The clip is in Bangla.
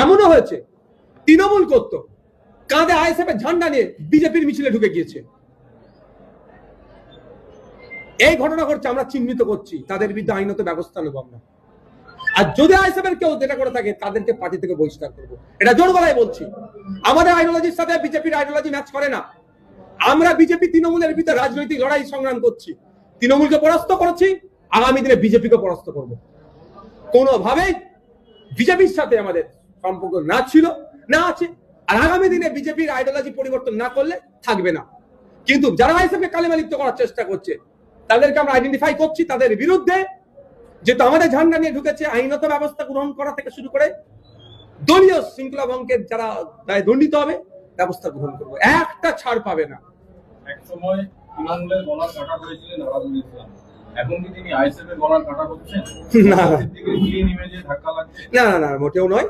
এমনও হয়েছে তৃণমূল করতো, কাঁধে আইএসএফ এর ঝান্ডা নিয়ে বিজেপির মিছিলে ঢুকে গিয়েছে। এই ঘটনা ঘটছে, আমরা চিহ্নিত করছি, তাদের বিরুদ্ধে আইনত ব্যবস্থা নেব আমরা। আর যদি আইএসএফ এর কেউ যেটা করে থাকে তাদেরকে পার্টি থেকে বহিষ্কার করবো, এটা জোর গলায় বলছি। আমাদের আইডিওলজির সাথে বিজেপির আইডিওলজি ম্যাচ করে না। আমরা বিজেপি তৃণমূলের ভিতরে রাজনৈতিক লড়াই সংগ্রাম করছি, তৃণমূলকে পরাস্ত করেছি, আগামী দিনে বিজেপিকে পরাস্ত করব। কোনোভাবেই বিজেপির সাথে আমাদের সম্পর্ক না ছিল, না আছে, আর আগামী দিনে বিজেপির আইডিওলজি পরিবর্তন না করলে থাকবে না। কিন্তু যারা আইএসএফকে কালিমালিপ্ত করার চেষ্টা করছে তাদেরকে আমরা আইডেন্টিফাই করছি, তাদের বিরুদ্ধে যেহেতু আমাদের ঝান্ডা নিয়ে ঢুকেছে, আইনত ব্যবস্থা গ্রহণ করা থেকে শুরু করে দলীয় শৃঙ্খলা ভঙ্গের যারা দায় দণ্ডিত হবে ব্যবস্থা গ্রহণ করবো, একটা ছাড় পাবে না। এক সময় তৃণমূলের গলার কাটা হয়েছিলেন নারাজুল ইসলাম, এখন কি তিনি আইএসএফ এর গলার কাটা হচ্ছেন? না দিকে গিয়ে নেমে যে ধাক্কা লাগছে? না না না, মোটেও নয়।